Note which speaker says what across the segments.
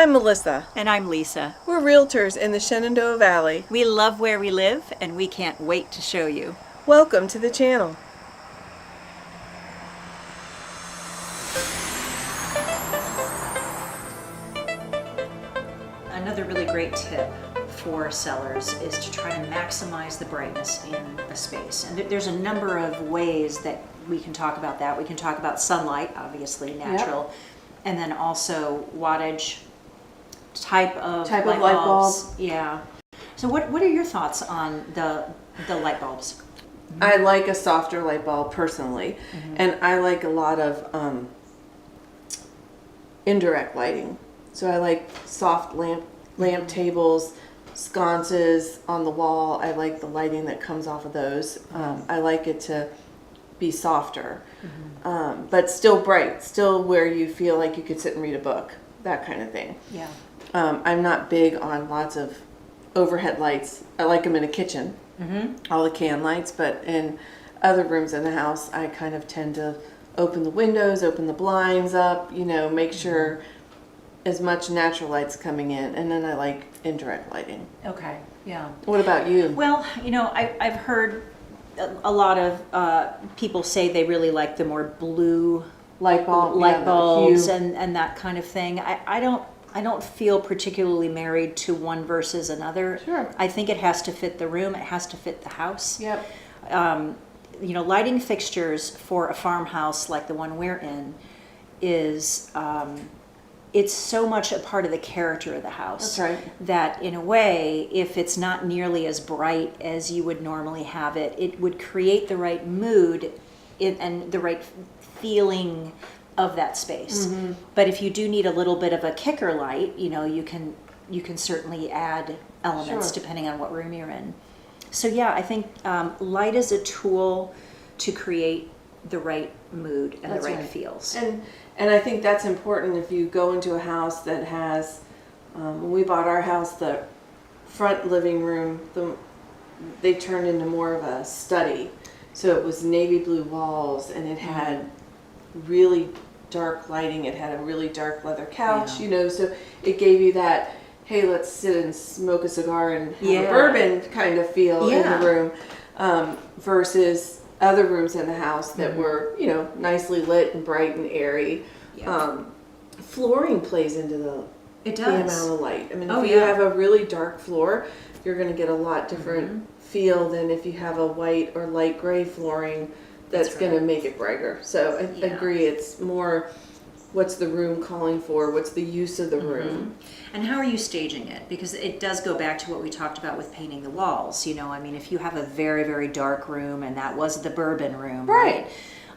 Speaker 1: I'm Melissa.
Speaker 2: And I'm Lisa.
Speaker 1: We're realtors in the Shenandoah Valley.
Speaker 2: We love where we live, and we can't wait to show you.
Speaker 1: Welcome to the channel.
Speaker 2: Another really great tip for sellers is to try to maximize the brightness in a space. And there's a number of ways that we can talk about that. We can talk about sunlight, obviously, natural,
Speaker 1: Yep.
Speaker 2: and then also wattage, type of
Speaker 1: light
Speaker 2: light
Speaker 1: bulb.
Speaker 2: bulbs. Yeah. So what are your thoughts on the light bulbs?
Speaker 1: I like a softer light bulb personally, and I like a lot of indirect lighting. So I like soft lamp tables, sconces on the wall. I like the lighting that comes off of those. I like it to be softer, but still bright, still where you feel like you could sit and read a book, that kind of thing.
Speaker 2: Yeah.
Speaker 1: I'm not big on lots of overhead lights. I like them in a kitchen, all the can lights, but in other rooms in the house, I kind of tend to open the windows, open the blinds up, you know, make sure as much natural light's coming in, and then I like indirect lighting.
Speaker 2: Okay. Yeah.
Speaker 1: What about you?
Speaker 2: Well, you know, I've heard a lot of people say they really like the more blue
Speaker 1: light
Speaker 2: bulbs and that kind of thing. I don't feel particularly married to one versus another.
Speaker 1: Sure.
Speaker 2: I think it has to fit the room. It has to fit the house.
Speaker 1: Yep.
Speaker 2: You know, lighting fixtures for a farmhouse like the one we're in is it's so much a part of the character of the house.
Speaker 1: That's right.
Speaker 2: That in a way, if it's not nearly as bright as you would normally have it, it would create the right mood and the right feeling of that space. But if you do need a little bit of a kicker light, you know, you can certainly add elements
Speaker 1: Sure.
Speaker 2: depending on what room you're in. So yeah, I think light is a tool to create the right mood and
Speaker 1: That's
Speaker 2: the right
Speaker 1: right.
Speaker 2: feels.
Speaker 1: And I think that's important if you go into a house that has, when we bought our house, the front living room, they turned into more of a study. So it was navy blue walls, and it had really dark lighting. It had a really dark leather couch, you know, so it gave you that, hey, let's sit and smoke a cigar and have a bourbon kind of feel in the room, versus other rooms in the house that were, you know, nicely lit and bright and airy. Flooring plays into the amount of light. I mean, if you have a really dark floor, you're going to get a lot different feel than if you have a white or light gray flooring that's going to make it brighter. So I agree, it's more what's the room calling for, what's the use of the room.
Speaker 2: And how are you staging it? Because it does go back to what we talked about with painting the walls. You know, I mean, if you have a very, very dark room, and that was the bourbon room, right?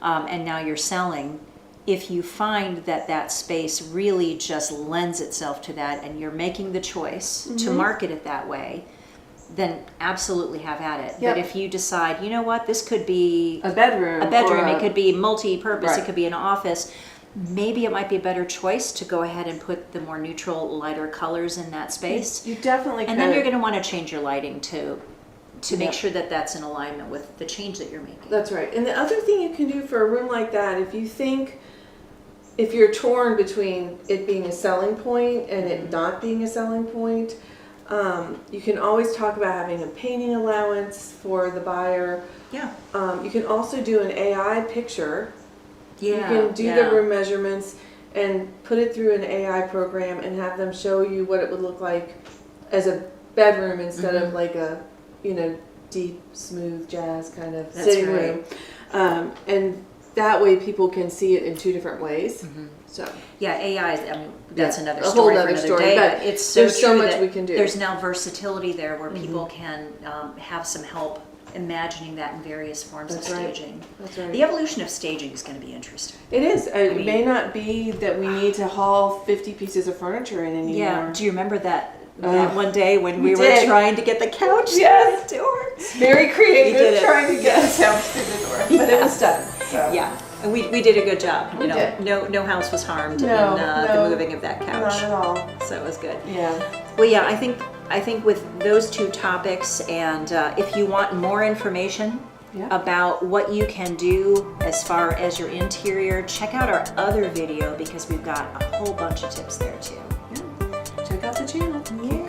Speaker 2: And now you're selling, if you find that that space really just lends itself to that, and you're making the choice to market it that way, then absolutely have at it. But if you decide, you know what, this could be
Speaker 1: a bedroom,
Speaker 2: it could be multi-purpose, it could be an office, maybe it might be a better choice to go ahead and put the more neutral, lighter colors in that space.
Speaker 1: You definitely
Speaker 2: And then you're going to want to change your lighting to make sure that that's in alignment with the change that you're making.
Speaker 1: That's right. And the other thing you can do for a room like that, if you're torn between it being a selling point and it not being a selling point, you can always talk about having a painting allowance for the buyer.
Speaker 2: Yeah.
Speaker 1: You can also do an AI picture.
Speaker 2: Yeah.
Speaker 1: You can do the room measurements and put it through an AI program and have them show you what it would look like as a bedroom instead of like a, you know, deep, smooth jazz kind of sitting room. And that way people can see it in two different ways. So
Speaker 2: yeah, AI, I mean, that's another
Speaker 1: a
Speaker 2: story
Speaker 1: whole
Speaker 2: for
Speaker 1: other
Speaker 2: another
Speaker 1: story,
Speaker 2: day,
Speaker 1: but
Speaker 2: but it's
Speaker 1: there's so
Speaker 2: true
Speaker 1: much
Speaker 2: that
Speaker 1: we can do.
Speaker 2: There's now versatility there where people can have some help imagining that in various forms of staging.
Speaker 1: That's right.
Speaker 2: The evolution of staging is going to be interesting.
Speaker 1: It is. It may not be that we need to haul 50 pieces of furniture in anymore.
Speaker 2: Yeah. Do you remember that one day when we were
Speaker 1: did.
Speaker 2: trying to get the couch
Speaker 1: Yes.
Speaker 2: through the door?
Speaker 1: Very creative,
Speaker 2: We did it.
Speaker 1: trying to get the couch through the door, but it was done. So.
Speaker 2: Yeah. And we did a good job.
Speaker 1: We
Speaker 2: You know,
Speaker 1: did.
Speaker 2: no house was harmed
Speaker 1: No,
Speaker 2: in the moving of that couch.
Speaker 1: Not at all.
Speaker 2: So it was good.
Speaker 1: Yeah.
Speaker 2: Well, yeah, I think with those two topics, and if you want more information about what you can do as far as your interior, check out our other video because we've got a whole bunch of tips there too.
Speaker 1: channel.
Speaker 2: Yeah.